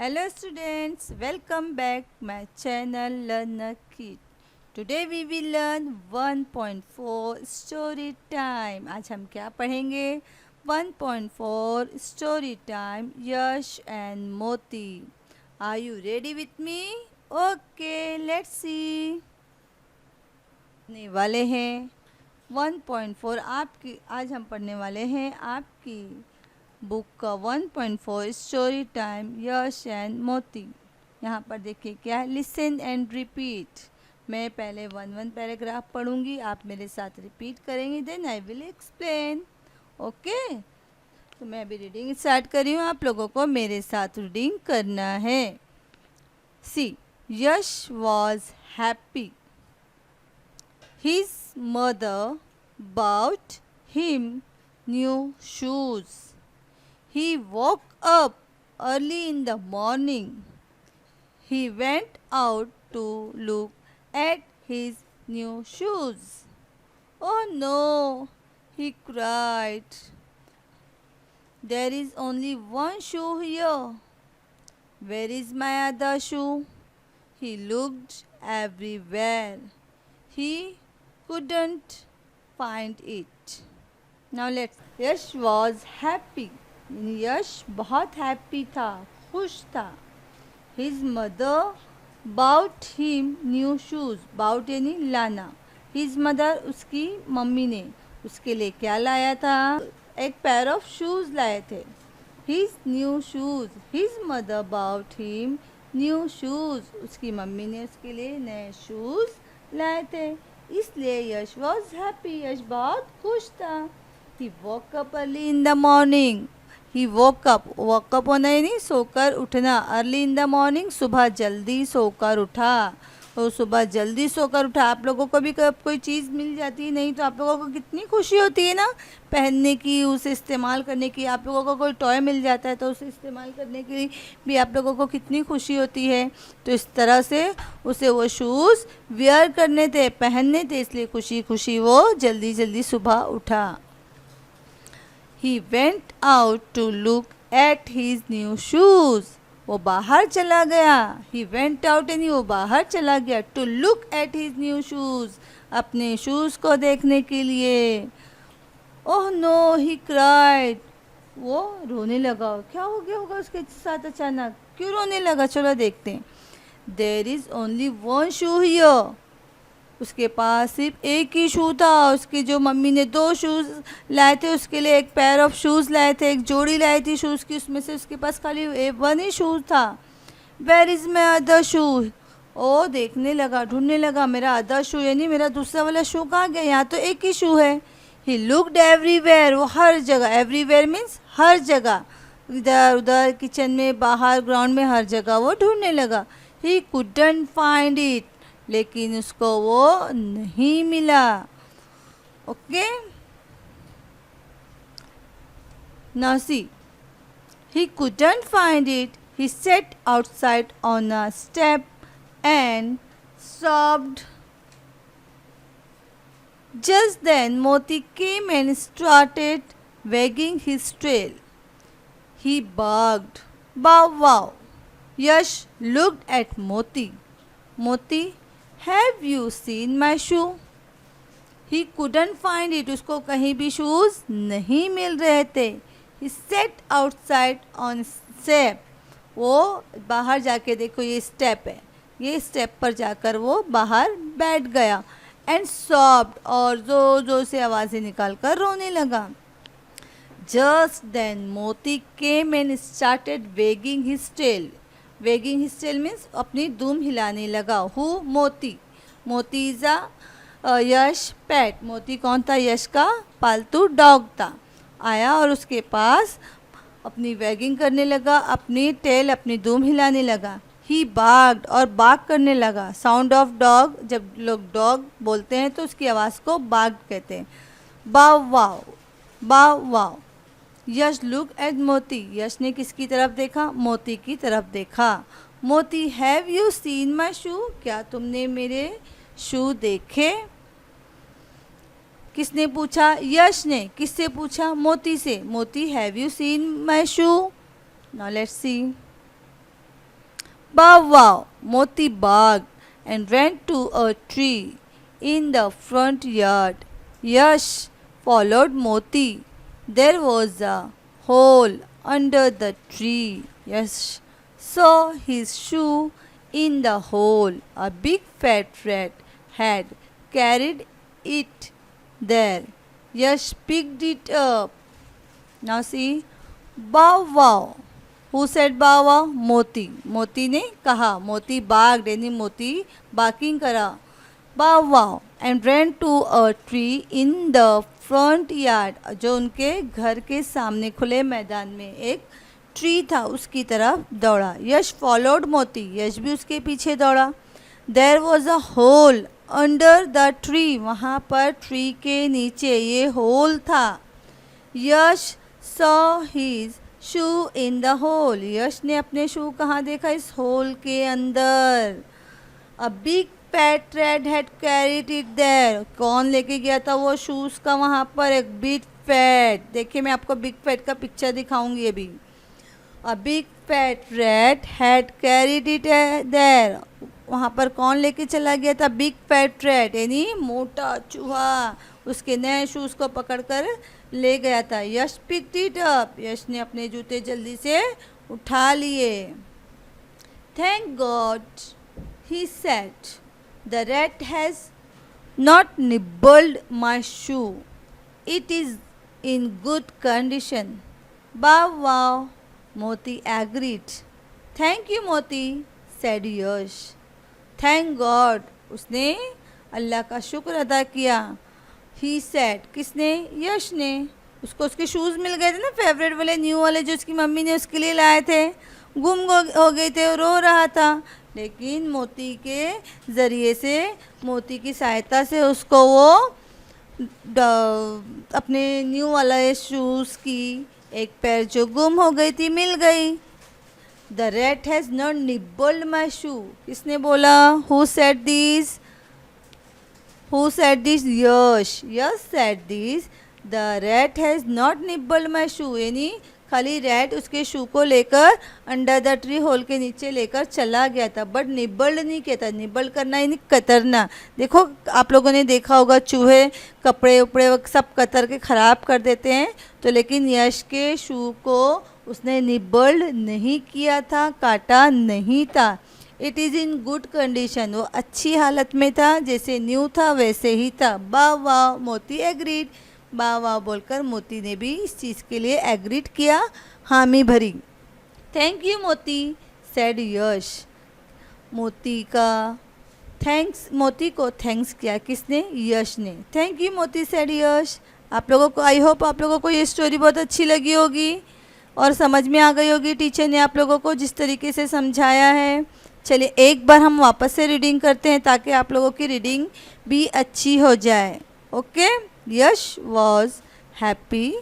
Hello students, welcome back my channel Learner Kit. Today we will learn 1.4 story time. आज हम क्या पढ़ेंगे? 1.4 story time Yash and मोती. Are you ready with me? Okay, let's see. पढ़ने वाले हैं 1.4 आपकी आज हम पढ़ने वाले हैं आपकी बुक का 1.4 स्टोरी टाइम यश एंड मोती. यहाँ पर देखिए क्या है, लिसन एंड रिपीट. मैं पहले वन पैराग्राफ पढ़ूंगी, आप मेरे साथ रिपीट करेंगे, then I will explain. Okay, तो मैं अभी रीडिंग स्टार्ट कर रही हूँ, आप लोगों को मेरे साथ रीडिंग करना है. See, Yash was happy. His mother bought him new shoes. He woke up early in the morning. He went out to look at his new shoes. Oh no, he cried. There is only one shoe here. Where is my other shoe? He looked everywhere. He couldn't find it. Now let's. Yash was happy. Yash बहुत happy था, खुश था. His mother bought him new shoes. Bought यानी लाना. His mother उसकी mummy ने उसके लिए क्या लाया था? एक पेयर ऑफ शूज़ लाए थे. His new shoes. His mother bought him new shoes. उसकी मम्मी ने उसके लिए नए शूज़ लाए थे, इसलिए यश वॉज हैप्पी. यश बहुत खुश था. He woke up early in the morning. He woke up होना यानी सोकर उठना. अर्ली इन द मॉर्निंग, सुबह जल्दी सोकर उठा. और सुबह जल्दी सोकर उठा. आप लोगों को भी कब कोई चीज़ मिल जाती है नहीं तो आप लोगों को कितनी खुशी होती है ना, पहनने की, उसे इस्तेमाल करने की. आप लोगों को कोई टॉय मिल जाता है तो उसे इस्तेमाल करने के लिए भी आप लोगों को कितनी खुशी होती है. तो इस तरह से उसे वो शूज़ वेयर करने थे, पहनने थे, इसलिए खुशी खुशी वो जल्दी जल्दी सुबह उठा. He went out to look at his new shoes. वो बाहर चला गया. He went out यानी वो बाहर चला गया. To look at his new shoes, अपने शूज़ को देखने के लिए. Oh no, he cried. वो रोने लगा. क्या हो गया होगा उसके साथ अचानक, क्यों रोने लगा? चलो देखते हैं. There is only one shoe here. उसके पास सिर्फ एक ही शू था. उसकी जो मम्मी ने दो शूज़ लाए थे उसके लिए, एक पेयर ऑफ शूज़ लाए थे, एक जोड़ी लाई थी शूज़ की, उसमें से उसके पास खाली वन ही शूज़ था. वेयर इज़ माई अदर शू? ओ देखने लगा, ढूंढने लगा, मेरा अदर शू यानी मेरा दूसरा वाला शू कहाँ गया? यहाँ तो एक ही शू है. He looked everywhere. वो हर जगह, एवरीवेयर मीन्स हर जगह, इधर उधर, किचन में, बाहर, ग्राउंड में, हर जगह वो ढूंढने लगा. He couldn't find it. लेकिन उसको वो नहीं मिला. Okay, now C, he couldn't find it. He sat outside on a step and sobbed. Just then Moti came and started wagging his tail. He barked, "Bow wow." Yash looked at Moti. Moti, have you seen my shoe? He couldn't find it. उसको कहीं भी shoes नहीं मिल रहे थे. He sat outside on step. वो बाहर जाके, देखो ये स्टेप है, ये स्टेप पर जाकर वो बाहर बैठ गया. And sobbed, और ज़ोर ज़ोर से आवाज़ें निकाल कर रोने लगा. Just then Moti came and started wagging his tail. Wagging his tail means अपनी दूम हिलाने लगा. हु? मोती. मोती इज़ अ यश पेट. मोती कौन था? यश का पालतू डॉग था. आया और उसके पास अपनी वेगिंग करने लगा, अपनी टेल, अपनी दूम हिलाने लगा. ही बाग्ड, और बाग करने लगा. साउंड ऑफ डॉग, जब लोग डॉग बोलते हैं तो उसकी आवाज़ को बाग्ड कहते हैं. बाव वाव, बाव वाव. यश लुक एट मोती. यश ने किसकी तरफ देखा? मोती की तरफ देखा. मोती, हैव यू सीन माई शू? क्या तुमने मेरे शू देखे? किसने पूछा? यश ने. किससे पूछा? मोती से. मोती, have you seen my shoe? Now let's C. Bow wow! Moti barked and ran to a tree in the front yard. Yash followed Moti. There was a hole under the tree. Yash saw his shoe in the hole. A big fat rat had carried it there. Yash picked it up. Now see, bow wow. Who said bow wow? मोती. मोती ने कहा. मोती barked यानी मोती barking करा. bow wow and ran to a tree in the front yard. जो उनके घर के सामने खुले मैदान में एक ट्री था उसकी तरफ दौड़ा. यश फॉलोड मोती. यश भी उसके पीछे दौड़ा. There was a hole under the tree. वहाँ पर ट्री के नीचे ये होल था. Yash saw his shoe in the hole. Yash ने अपने शू कहाँ देखा? इस होल के अंदर. A big fat rat had carried it there. कौन लेके गया था वो शूज़ का वहाँ पर? एक बिग फैट. देखिए मैं आपको बिग फैट का पिक्चर दिखाऊंगी अभी. A big fat rat had carried it there. वहाँ पर कौन लेके चला गया था? बिग फैट रैट यानी मोटा चूहा उसके नए शूज़ को पकड़कर ले गया था. यश पिक्ड इट अप. यश ने अपने जूते जल्दी से उठा लिए. Thank God he said, the rat has not nibbled my shoe. It is in good condition. Bow wow, Moti agreed. Thank you, Moti, said Yash. Thank God, उसने अल्लाह का शुक्र अदा किया. He said, किसने? यश ने. उसको उसके शूज़ मिल गए थे ना, फेवरेट वाले न्यू वाले जो उसकी मम्मी ने उसके लिए लाए थे. गुम हो गए थे, रो रहा था. लेकिन मोती के ज़रिए से, मोती की सहायता से उसको वो अपने न्यू वाला शूज़ की एक पैर जो गुम हो गई थी मिल गई. The rat has not nibbled my shoe. किसने बोला? Who said this? Who said this? Yash. Yash said this. The rat has not nibbled my shoe यानी खाली रैट उसके शू को लेकर अंडर द ट्री होल के नीचे लेकर चला गया था, बट निब्बल्ड नहीं किया था. निब्बल्ड करना यानी कतरना. देखो आप लोगों ने देखा होगा चूहे कपड़े उपड़े सब कतर के ख़राब कर देते हैं. तो लेकिन यश के शू को उसने निब्बल्ड नहीं किया था, काटा नहीं था. It is in good condition. वो अच्छी हालत में था, जैसे न्यू था वैसे ही था. वाह वाह, मोती एग्रीड. वाह वाह बोलकर मोती ने भी इस चीज़ के लिए एग्रीड किया, हामी भरी. थैंक यू मोती, सेड यश. मोती को थैंक्स किया. किसने? यश ने. थैंक यू मोती, सेड यश. आप लोगों को, आई होप आप लोगों को ये स्टोरी बहुत अच्छी लगी होगी और समझ में आ गई होगी टीचर ने आप लोगों को जिस तरीके से समझाया है. चलिए एक बार हम वापस से रीडिंग करते हैं ताकि आप लोगों की रीडिंग भी अच्छी हो जाए. Okay. Yash was happy.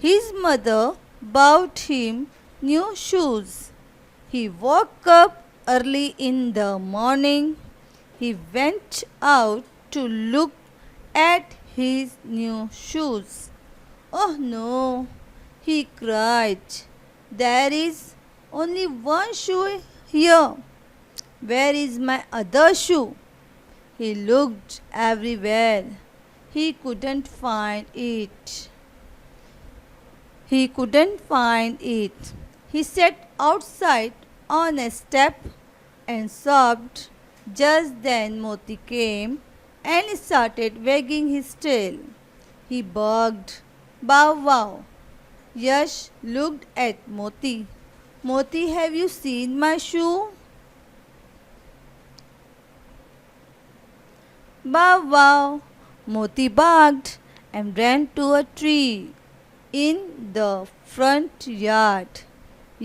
His mother bought him new shoes. He woke up early in the morning. He went out to look at his new shoes. Oh no, he cried. There is only one shoe here. Where is my other shoe? He looked everywhere. He couldn't find it. He sat outside on a step and sobbed. Just then Moti came and started wagging his tail. He barked, "Bow wow." Yash looked at Moti. "Moti, have you seen my shoe?" "Bow wow." Moti barked and ran to a tree in the front yard.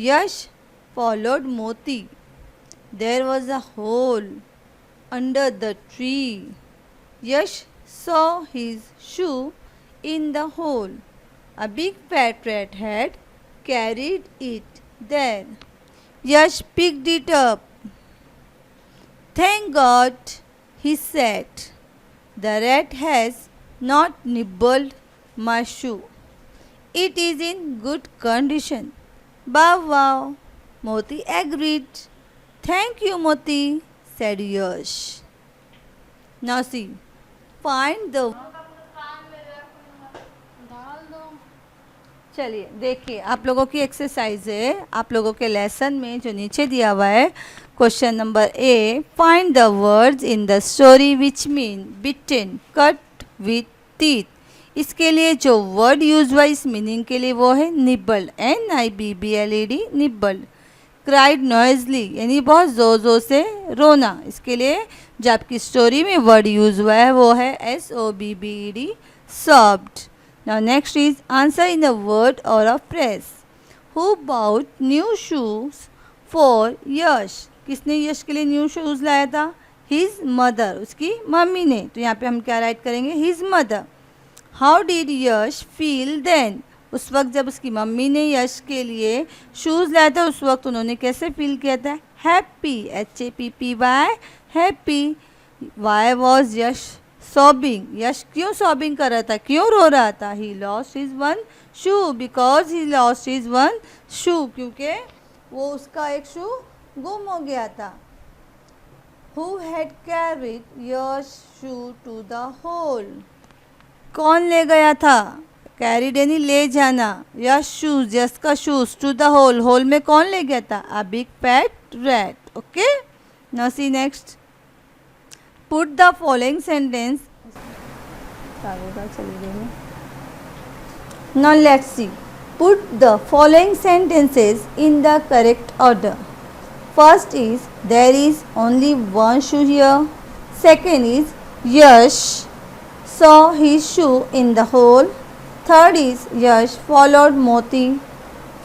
Yash followed Moti. There was a hole under the tree. Yash saw his shoe in the hole. A big fat rat had carried it there. Yash picked it up. "Thank God," he said. "The rat has not nibbled my shoe. It is in good condition." Bow wow, Moti agreed. Thank you, Moti, said Yash. Now see, find the चलिए देखिए, आप लोगों की exercise है, आप लोगों के lesson में जो नीचे दिया हुआ है question number A, find the words in the story which mean bitten, cut with teeth. इसके लिए जो वर्ड यूज हुआ इस मीनिंग के लिए वो है निब्बल्ड, NIBBLED, निब्बल्ड। क्राइड नॉइजली यानी बहुत ज़ोर ज़ोर से रोना, इसके लिए जो आपकी स्टोरी में वर्ड यूज हुआ है वो है SOBBED, सॉब्ड। Now next is answer in a word or a phrase. Who bought new shoes for Yash? किसने यश के लिए न्यू शूज़ लाया था? His mother, उसकी मम्मी ने। तो यहाँ पे हम क्या राइट करेंगे? His mother. How did Yash feel then? उस वक्त जब उसकी मम्मी ने यश के लिए शूज़ लाया था उस वक्त उन्होंने कैसे फील किया था? Happy, HAPPY, happy. Why was Yash sobbing? यश क्यों सॉबिंग कर रहा था, क्यों रो रहा था? He lost his one shoe, because he lost his one shoe, क्योंकि वो उसका एक शू गुम हो गया था। Who had carried Yash's shoe to the hole? कौन ले गया था? कैरिड यानी ले जाना, यश शूज, यश का shoes, to the hole, hole में कौन ले गया था? A big fat rat. Okay, now see next. Put the following sentence. Now let's see. Put the following sentences in the correct order. First is there is only one shoe here. Second is Yash saw his shoe in the hole. Third is Yash followed Moti.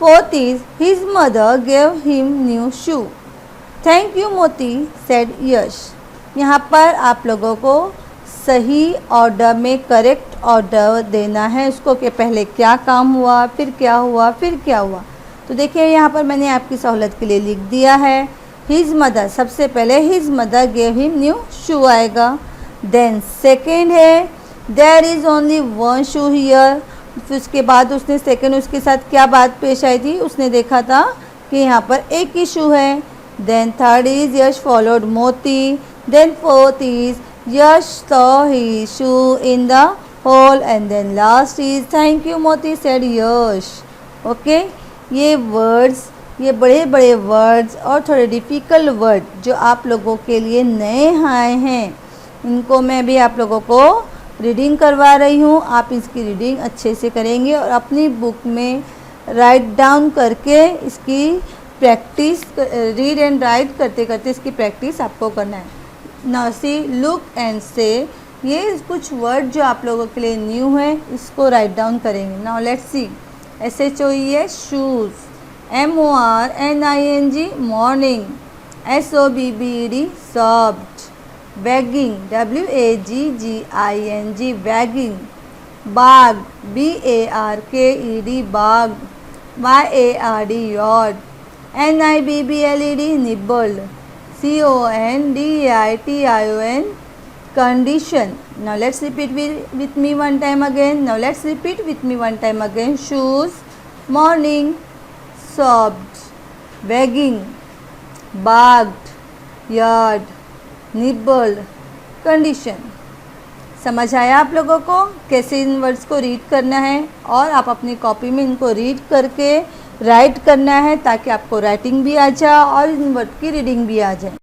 Fourth is his mother gave him new shoe. Thank you Moti, said Yash. यहाँ पर आप लोगों को सही order में correct order देना है उसको कि पहले क्या काम हुआ, फिर क्या हुआ, फिर क्या हुआ। तो देखिए यहाँ पर मैंने आपकी सहूलत के लिए लिख दिया है हिज मदर, सबसे पहले his mother gave him new shoe आएगा। देन सेकेंड है there is only one shoe here, फिर उसके बाद उसने सेकेंड उसके साथ क्या बात पेश आई थी, उसने देखा था कि यहाँ पर एक ही शू है। Then third is Yash followed Moti. Then fourth is Yash saw his shoe in the hole, and then last is thank you Moti, said Yash. Okay, ये words, ये बड़े बड़े वर्ड्स और थोड़े डिफ़िकल्ट वर्ड जो आप लोगों के लिए नए आए हैं, इनको मैं भी आप लोगों को रीडिंग करवा रही हूँ। आप इसकी रीडिंग अच्छे से करेंगे और अपनी बुक में राइट डाउन करके इसकी प्रैक्टिस, रीड एंड राइट करते करते इसकी प्रैक्टिस आपको करना है। नाउ सी लुक एंड से, ये कुछ वर्ड जो आप लोगों के लिए न्यू है इसको राइट डाउन करेंगे। Now let's see. SHOE है shoes, MORNING morning, SOBBED soft, bagging, WAGGING bagging, bark, BARKED bark, YARD yard, NIBBLED nibbled, CONDITION condition. Now let's repeat with me one time again. Now let's repeat with me one time again. Shoes, morning, sobbed, begging, barked, yard, nibbled, condition. समझ आया आप लोगों को कैसे इन words को read करना है, और आप अपनी कॉपी में इनको रीड करके राइट करना है ताकि आपको राइटिंग भी आ जाए और इन वर्ड की रीडिंग भी आ जाए।